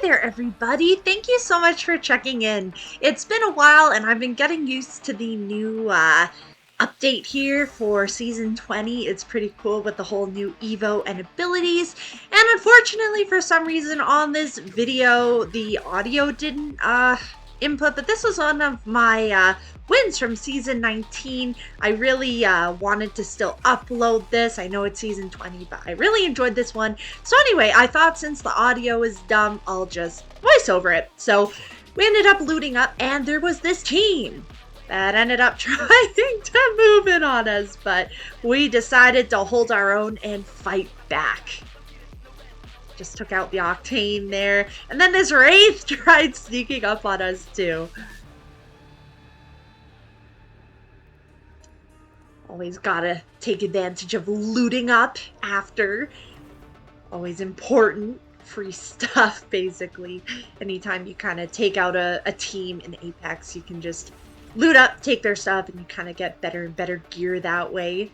there, everybody. Thank you so much for checking in. It's been a while, and I've been getting used to the new update here for Season 20. It's pretty cool with the whole new Evo and abilities. And unfortunately, for some reason on this video, the audio didn't input, but this was one of my wins from Season 19. I really wanted to still upload this. I know it's Season 20, but I really enjoyed this one. So anyway, I thought since the audio is dumb, I'll just voice over it. So we ended up looting up, and there was this team that ended up trying to move in on us, but we decided to hold our own and fight back. Just took out the Octane there, and then this Wraith tried sneaking up on us too. Always gotta take advantage of looting up after. Always important. Free stuff, basically. Anytime you kind of take out a team in Apex, you can just loot up, take their stuff, and you kind of get better and better gear that way.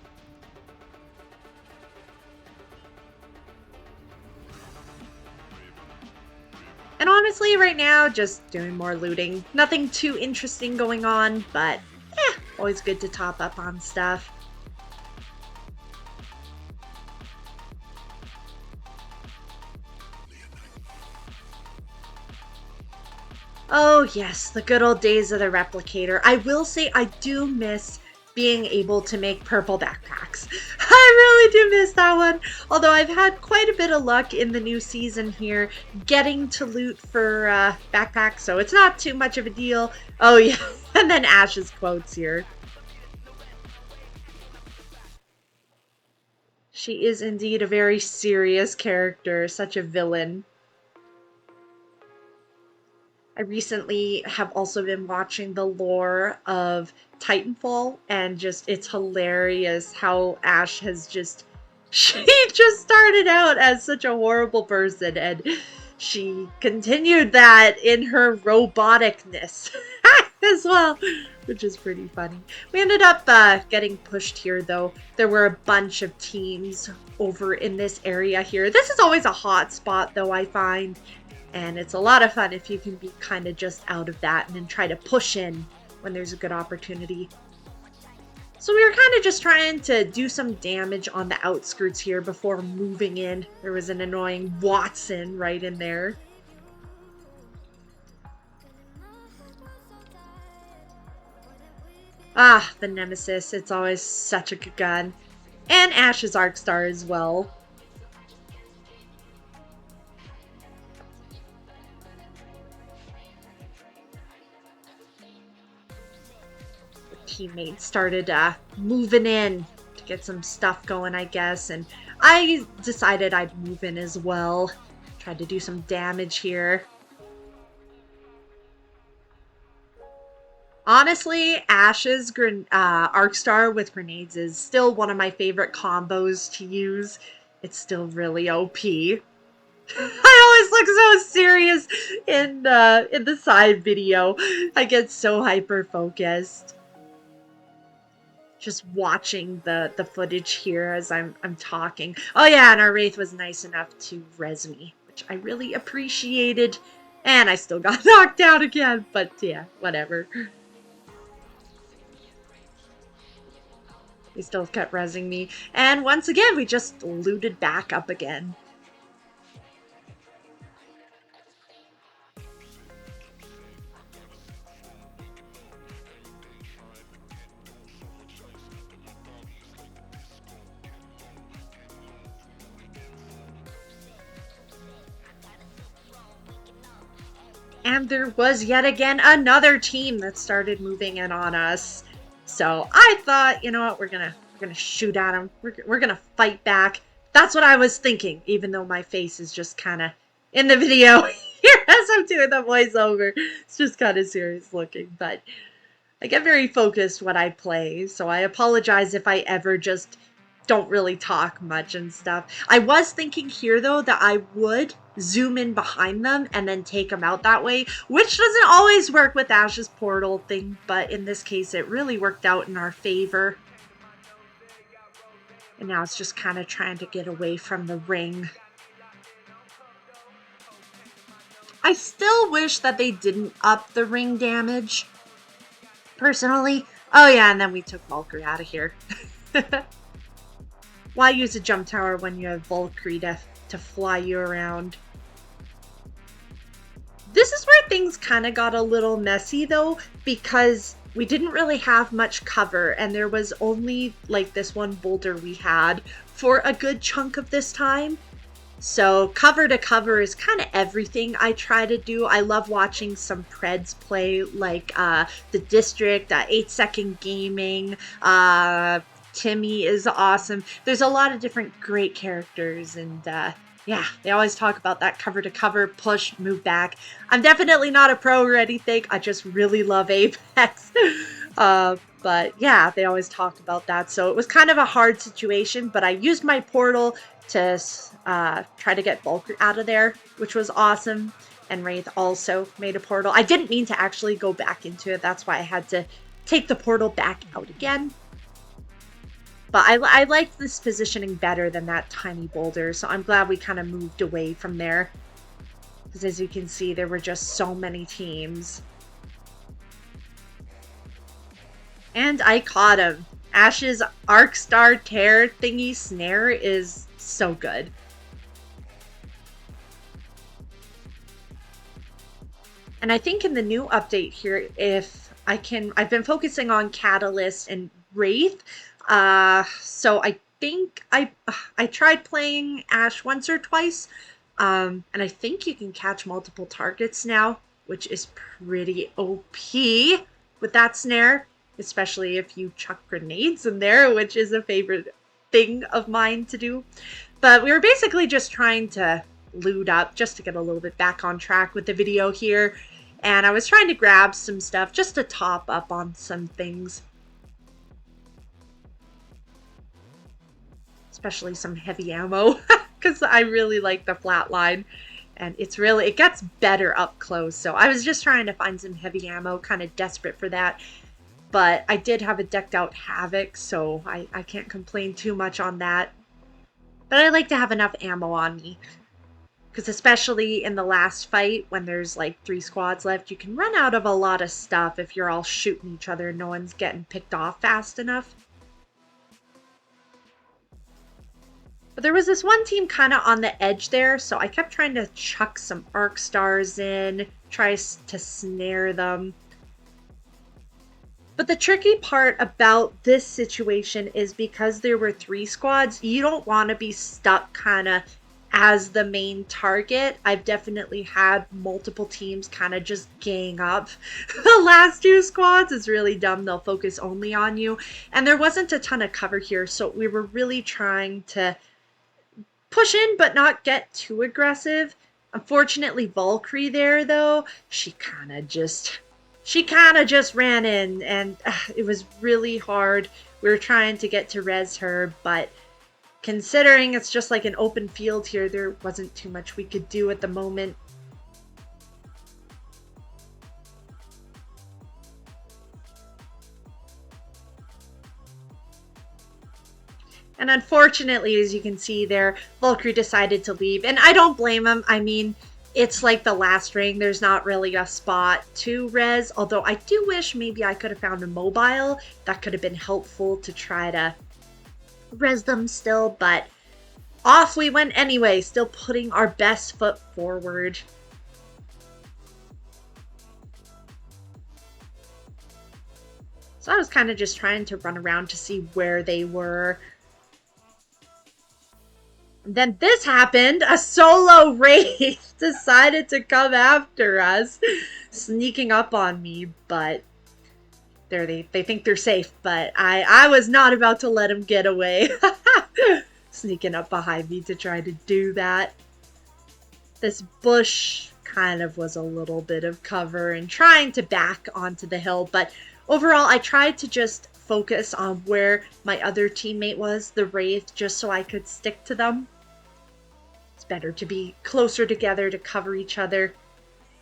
And honestly, right now, just doing more looting. Nothing too interesting going on, but always good to top up on stuff. Oh yes, the good old days of the replicator. I will say I do miss being able to make purple backpacks. I really do miss that one. Although I've had quite a bit of luck in the new season here getting to loot for backpacks, so it's not too much of a deal. Oh yeah, and then Ash's quotes here. She is indeed a very serious character, such a villain. I recently have also been watching the lore of Titanfall, and just it's hilarious how Ash has she just started out as such a horrible person, and she continued that in her roboticness as well, which is pretty funny. We ended up getting pushed here, though. There were a bunch of teams over in this area here. This is always a hot spot, though, I find. And it's a lot of fun if you can be kind of just out of that and then try to push in when there's a good opportunity. So we were kind of just trying to do some damage on the outskirts here before moving in. There was an annoying Watson right in there. Ah, the Nemesis. It's always such a good gun. And Ash's Arcstar as well. Teammates started moving in to get some stuff going, I guess, and I decided I'd move in as well. Tried to do some damage here. Honestly, Ash's Arcstar with grenades is still one of my favorite combos to use. It's still really OP. I always look so serious in the side video. I get so hyper focused. Just watching the footage here as I'm talking. Oh yeah, and our Wraith was nice enough to res me, which I really appreciated. And I still got knocked out again, but yeah, whatever. He still kept resing me. And once again, we just looted back up again. And there was yet again another team that started moving in on us. So I thought, you know what, we're gonna shoot at them. We're gonna fight back. That's what I was thinking, even though my face is just kind of in the video here as I'm doing the voiceover. It's just kind of serious looking, but I get very focused when I play, so I apologize if I ever just don't really talk much and stuff. I was thinking here, though, that I would zoom in behind them and then take them out that way, which doesn't always work with Ash's portal thing, but in this case, it really worked out in our favor. And now it's just kind of trying to get away from the ring. I still wish that they didn't up the ring damage, personally. Oh yeah, and then we took Valkyrie out of here. Why use a jump tower when you have Valkyrie to fly you around? This is where things kind of got a little messy though, because we didn't really have much cover and there was only like this one boulder we had for a good chunk of this time. So cover to cover is kind of everything I try to do. I love watching some Preds play, like The District, 8 Second Gaming, Timmy is awesome. There's a lot of different great characters, and yeah, they always talk about that cover to cover, push, move back. I'm definitely not a pro or anything. I just really love Apex. But yeah, they always talk about that. So it was kind of a hard situation, but I used my portal to try to get Valkyrie out of there, which was awesome. And Wraith also made a portal. I didn't mean to actually go back into it. That's why I had to take the portal back out again. But I liked this positioning better than that tiny boulder, so I'm glad we kind of moved away from there. Because as you can see, there were just so many teams. And I caught him. Ash's Arc Star Tear thingy snare is so good. And I think in the new update here, if I can, I've been focusing on Catalyst and Wraith. So I think I tried playing Ash once or twice, and I think you can catch multiple targets now, which is pretty OP with that snare, especially if you chuck grenades in there, which is a favorite thing of mine to do. But we were basically just trying to loot up just to get a little bit back on track with the video here, and I was trying to grab some stuff just to top up on some things. Especially some heavy ammo, because I really like the flatline, and it gets better up close. So I was just trying to find some heavy ammo, kind of desperate for that. But I did have a decked out Havoc, so I can't complain too much on that. But I like to have enough ammo on me, because especially in the last fight, when there's like 3 squads left, you can run out of a lot of stuff if you're all shooting each other and no one's getting picked off fast enough. But there was this one team kind of on the edge there, so I kept trying to chuck some arc stars in, try to snare them. But the tricky part about this situation is because there were 3 squads, you don't want to be stuck kind of as the main target. I've definitely had multiple teams kind of just gang up the last 2 squads. It's really dumb. They'll focus only on you. And there wasn't a ton of cover here, so we were really trying to push in but not get too aggressive. Unfortunately, Valkyrie there though, she kind of just ran in, and it was really hard. We were trying to get to res her, but considering it's just like an open field here, there wasn't too much we could do at the moment. And unfortunately, as you can see there, Valkyrie decided to leave. And I don't blame him. I mean, it's like the last ring. There's not really a spot to res. Although I do wish maybe I could have found a mobile. That could have been helpful to try to res them still. But off we went anyway, still putting our best foot forward. So I was kind of just trying to run around to see where they were. Then this happened. A solo Wraith decided to come after us, sneaking up on me, but they think they're safe, but I was not about to let him get away. Sneaking up behind me to try to do that. This bush kind of was a little bit of cover and trying to back onto the hill, but overall I tried to just focus on where my other teammate was, the Wraith, just so I could stick to them. It's better to be closer together to cover each other.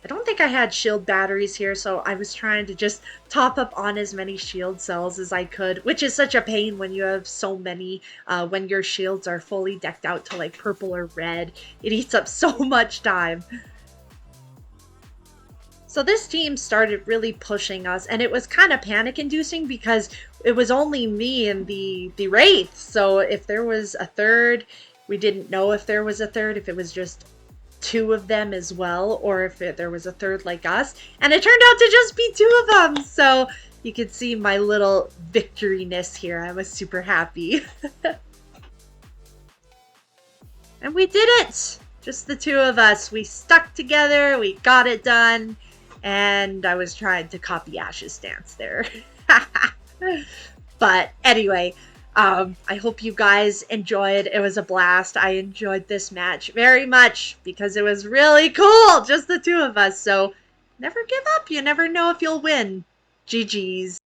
I don't think I had shield batteries here, so I was trying to just top up on as many shield cells as I could, which is such a pain when you have so many, when your shields are fully decked out to like purple or red. It eats up so much time. So this team started really pushing us, and it was kind of panic inducing because it was only me and the wraith. So if there was a third, we didn't know if there was a third, if it was just two of them as well, or if there was a third like us. And it turned out to just be two of them. So you could see my little victoryness here. I was super happy. And we did it! Just the two of us. We stuck together, we got it done, and I was trying to copy Ash's dance there. But anyway, I hope you guys enjoyed. It was a blast. I enjoyed this match very much because it was really cool, just the two of us. So never give up. You never know if you'll win. GG's.